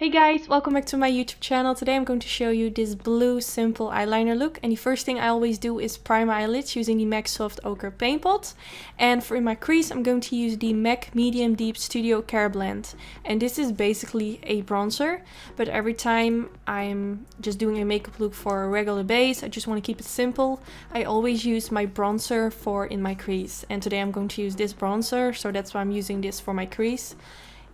Hey guys, welcome back to my YouTube channel. Today I'm going to show you this blue simple eyeliner look, and the first thing I always do is prime my eyelids using the MAC Soft Ochre Paint Pot. And for my crease I'm going to use the MAC Medium Deep Studio Care Blend, and this is basically a bronzer, but every time I'm just doing a makeup look for a regular base, I just want to keep it simple, I always use my bronzer for in my crease, and today I'm going to use this bronzer, so that's why I'm using this for my crease.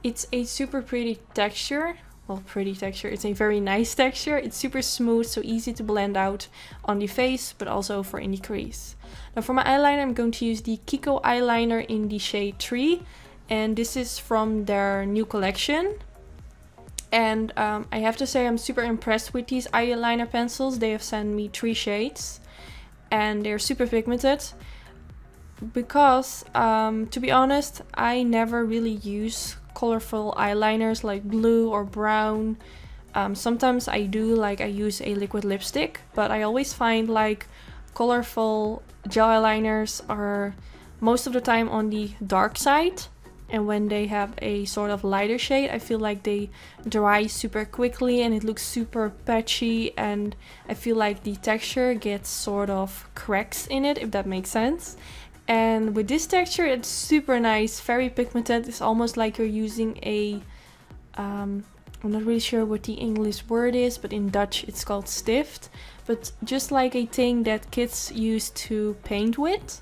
It's a super pretty texture. Well, pretty texture. It's a very nice texture. It's super smooth, so easy to blend out on the face, but also for in the crease. Now for my eyeliner, I'm going to use the XOXO eyeliner in the shade 3. And this is from their new collection. And I have to say I'm super impressed with these eyeliner pencils. They have sent me 3 shades. And they're super pigmented. Because, to be honest, I never really use colorful eyeliners like blue or brown. Sometimes I do, like I use a liquid lipstick, but I always find like colorful gel eyeliners are most of the time on the dark side, and when they have a sort of lighter shade I feel like they dry super quickly and it looks super patchy, and I feel like the texture gets sort of cracks in it, if that makes sense. And with this texture, it's super nice, very pigmented. It's almost like you're using a, I'm not really sure what the English word is, but in Dutch it's called stift. But just like a thing that kids use to paint with.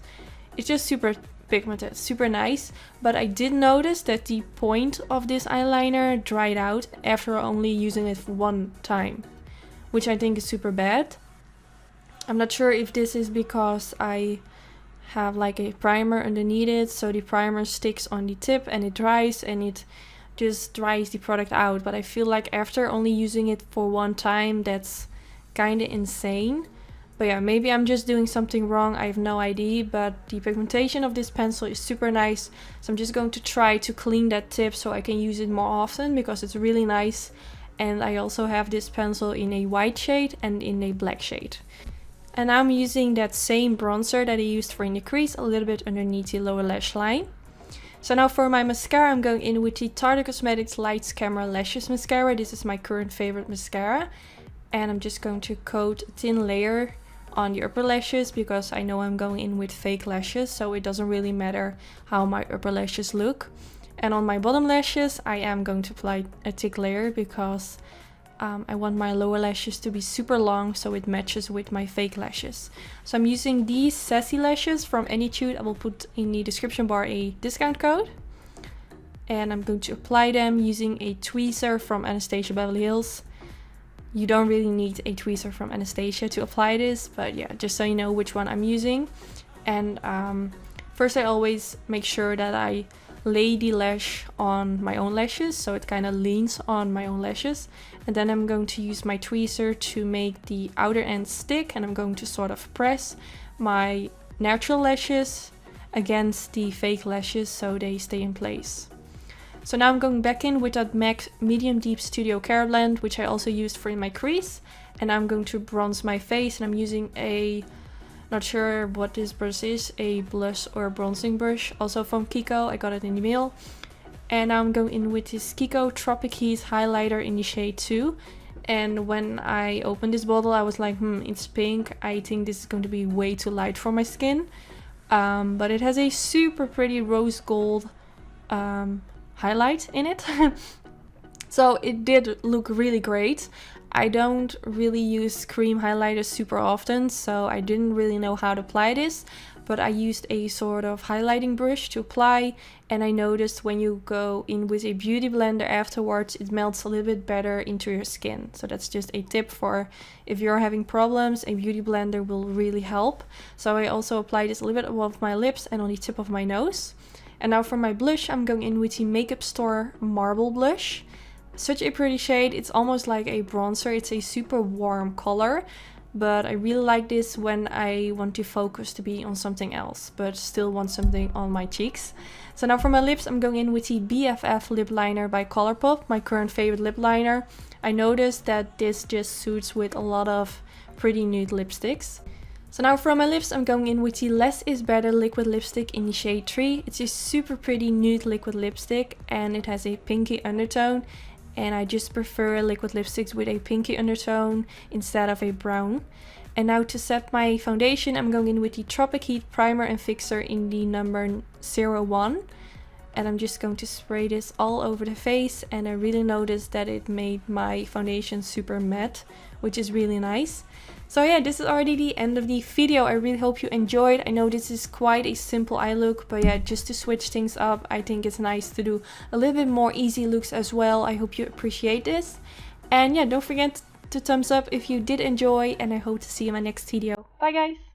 It's just super pigmented, super nice. But I did notice that the point of this eyeliner dried out after only using it for one time, which I think is super bad. I'm not sure if this is because I have like a primer underneath it, so the primer sticks on the tip and it dries and it just dries the product out, but I feel like after only using it for one time that's kind of insane. But yeah, maybe I'm just doing something wrong, I have no idea, but the pigmentation of this pencil is super nice, so I'm just going to try to clean that tip so I can use it more often because it's really nice. And I also have this pencil in a white shade and in a black shade. And now I'm using that same bronzer that I used for in the crease, a little bit underneath the lower lash line. So now for my mascara, I'm going in with the Tarte Cosmetics Lights Camera Lashes Mascara. This is my current favorite mascara. And I'm just going to coat a thin layer on the upper lashes because I know I'm going in with fake lashes, so it doesn't really matter how my upper lashes look. And on my bottom lashes, I am going to apply a thick layer because I want my lower lashes to be super long so it matches with my fake lashes. So I'm using these Sassy lashes from Anytude. I will put in the description bar a discount code. And I'm going to apply them using a tweezer from Anastasia Beverly Hills. You don't really need a tweezer from Anastasia to apply this, but yeah, just so you know which one I'm using. And first I always make sure that I lay the lash on my own lashes, so it kind of leans on my own lashes. And then I'm going to use my tweezer to make the outer end stick, and I'm going to sort of press my natural lashes against the fake lashes so they stay in place. So now I'm going back in with that MAC Medium Deep Studio Care Blend, which I also used for in my crease. And I'm going to bronze my face, and I'm using a, not sure what this brush is, a blush or bronzing brush, also from XOXO. I got it in the mail. And now I'm going in with this XOXO Tropic Heat highlighter in the shade 2. And when I opened this bottle, I was like, it's pink. I think this is going to be way too light for my skin. But it has a super pretty rose gold highlight in it. So it did look really great. I don't really use cream highlighters super often, so I didn't really know how to apply this, but I used a sort of highlighting brush to apply, and I noticed when you go in with a beauty blender afterwards, it melts a little bit better into your skin. So that's just a tip for if you're having problems, a beauty blender will really help. So I also applied this a little bit above my lips and on the tip of my nose. And now for my blush, I'm going in with the Makeup Store Marble Blush. Such a pretty shade, it's almost like a bronzer, it's a super warm color, but I really like this when I want to focus to be on something else, but still want something on my cheeks. So now for my lips, I'm going in with the BFF lip liner by Colourpop, my current favorite lip liner. I noticed that this just suits with a lot of pretty nude lipsticks. So now for my lips, I'm going in with the Less is Better liquid lipstick in the shade 3. It's a super pretty nude liquid lipstick and it has a pinky undertone. and I just prefer liquid lipsticks with a pinky undertone instead of a brown. And now to set my foundation, I'm going in with the Tropic Heat Primer and Fixer in the number 01. And I'm just going to spray this all over the face, and I really noticed that it made my foundation super matte, which is really nice. So yeah, this is already the end of the video. I really hope you enjoyed. I know this is quite a simple eye look, but yeah, just to switch things up, I think it's nice to do a little bit more easy looks as well. I hope you appreciate this. And yeah, don't forget to thumbs up if you did enjoy, and I hope to see you in my next video. Bye guys!